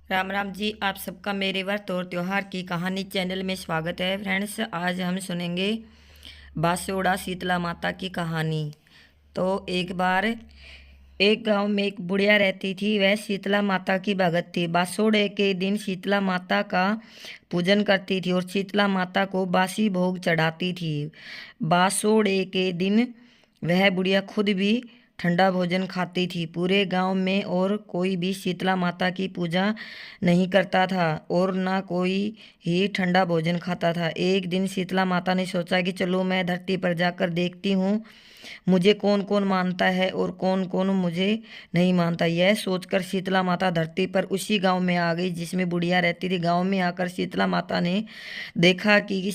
राम राम जी। आप सबका मेरे व्रत और त्योहार की कहानी चैनल में स्वागत है। फ्रेंड्स, आज हम सुनेंगे बासोड़ा शीतला माता की कहानी। तो एक बार एक गांव में एक बुढ़िया रहती थी। वह शीतला माता की भगत थी। बासोड़े के दिन शीतला माता का पूजन करती थी और शीतला माता को बासी भोग चढ़ाती थी। बासोड़े के दिन वह बुढ़िया खुद भी ठंडा भोजन खाती थी। पूरे गांव में और कोई भी शीतला माता की पूजा नहीं करता था और ना कोई ही ठंडा भोजन खाता था। एक दिन शीतला माता ने सोचा कि चलो मैं धरती पर जाकर देखती हूँ मुझे कौन कौन मानता है और कौन कौन मुझे नहीं मानता। यह सोचकर शीतला माता धरती पर उसी गांव में आ गई जिसमें बुढ़िया रहती थी। गांव में आकर शीतला माता ने देखा कि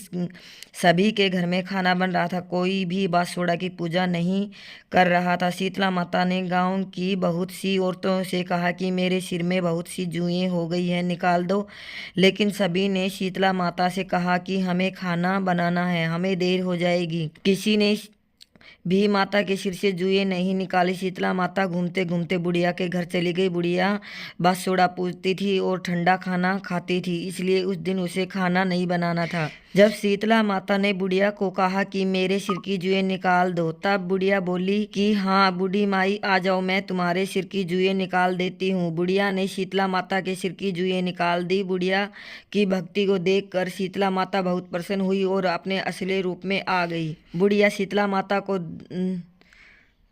सभी के घर में खाना बन रहा था, कोई भी बासोड़ा की पूजा नहीं कर रहा था। शीतला माता ने गांव की बहुत सी औरतों से कहा कि मेरे सिर में बहुत सी जुएं हो गई हैं, निकाल दो। लेकिन सभी ने शीतला माता से कहा कि हमें खाना बनाना है, हमें देर हो जाएगी। किसी ने भी माता के सिर से जुएं नहीं निकाली। शीतला माता घूमते घूमते बुढ़िया के घर चली गई। बुढ़िया बासुड़ा पूजती थी और ठंडा खाना खाती थी, इसलिए उस दिन उसे खाना नहीं बनाना था। जब शीतला माता ने बुढ़िया को कहा कि मेरे सिर की जुएं निकाल दो, तब बुढ़िया बोली कि हाँ बूढ़ी माई आ जाओ, मैं तुम्हारे सिर की जुएं निकाल देती हूँ। बुढ़िया ने शीतला माता के सिर की जुएं निकाल दी। बुढ़िया की भक्ति को देखकर शीतला माता बहुत प्रसन्न हुई और अपने असली रूप में आ गई। बुढ़िया शीतला माता को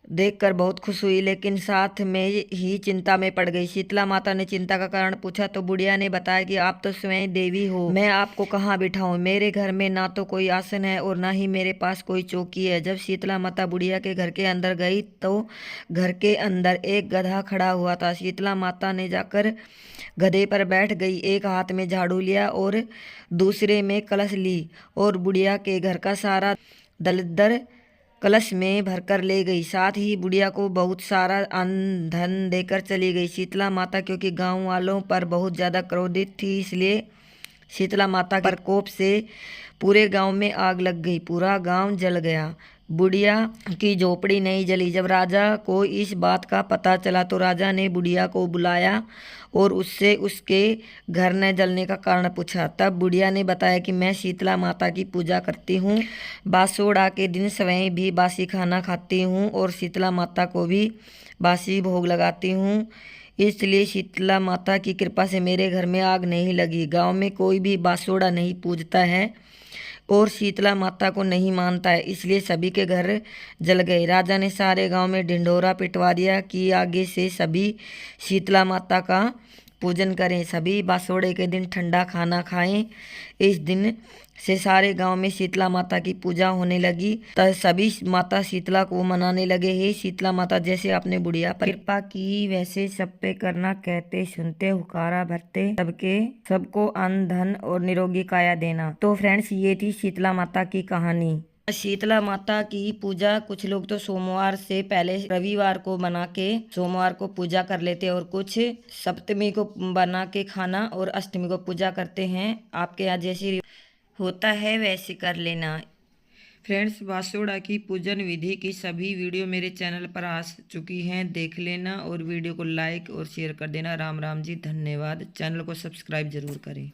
देखकर बहुत खुश हुई, लेकिन साथ में ही चिंता में पड़ गई। शीतला माता ने चिंता का कारण पूछा तो बुढ़िया ने बताया कि आप तो स्वयं देवी हो, मैं आपको कहाँ बिठाऊं? मेरे घर में ना तो कोई आसन है और ना ही मेरे पास कोई चौकी है। जब शीतला माता बुढ़िया के घर के अंदर गई तो घर के अंदर एक गधा खड़ा हुआ था। शीतला माता ने जाकर गधे पर बैठ गई, एक हाथ में झाड़ू लिया और दूसरे में कलश ली और बुढ़िया के घर का सारा दलिद्दर कलश में भरकर ले गई। साथ ही बुढ़िया को बहुत सारा अन्न धन देकर चली गई। शीतला माता क्योंकि गांव वालों पर बहुत ज्यादा क्रोधित थी, इसलिए शीतला माता के प्रकोप से पूरे गांव में आग लग गई। पूरा गांव जल गया, बुढ़िया की झोपड़ी नहीं जली। जब राजा को इस बात का पता चला तो राजा ने बुढ़िया को बुलाया और उससे उसके घर न जलने का कारण पूछा। तब बुढ़िया ने बताया कि मैं शीतला माता की पूजा करती हूँ, बासोड़ा के दिन स्वयं भी बासी खाना खाती हूँ और शीतला माता को भी बासी भोग लगाती हूँ, इसलिए शीतला माता की कृपा से मेरे घर में आग नहीं लगी। गांव में कोई भी बासोड़ा नहीं पूजता है और शीतला माता को नहीं मानता है, इसलिए सभी के घर जल गए। राजा ने सारे गांव में ढिंढोरा पिटवा दिया कि आगे से सभी शीतला माता का पूजन करें, सभी बासोड़े के दिन ठंडा खाना खाएं। इस दिन से सारे गांव में शीतला माता की पूजा होने लगी। तब सभी माता शीतला को मनाने लगे। हे शीतला माता, जैसे आपने बुढ़िया पर कृपा की वैसे सब पे करना, कहते सुनते हुकारा भरते सबके सबको अन्न धन और निरोगी काया देना। तो फ्रेंड्स, ये थी शीतला माता की कहानी। शीतला माता की पूजा कुछ लोग तो सोमवार से पहले रविवार को बना के सोमवार को पूजा कर लेते हैं और कुछ सप्तमी को बना के खाना और अष्टमी को पूजा करते हैं। आपके यहाँ जैसी होता है वैसे कर लेना। फ्रेंड्स, बासोड़ा की पूजन विधि की सभी वीडियो मेरे चैनल पर आ चुकी हैं, देख लेना और वीडियो को लाइक और शेयर कर देना। राम राम जी, धन्यवाद। चैनल को सब्सक्राइब जरूर करें।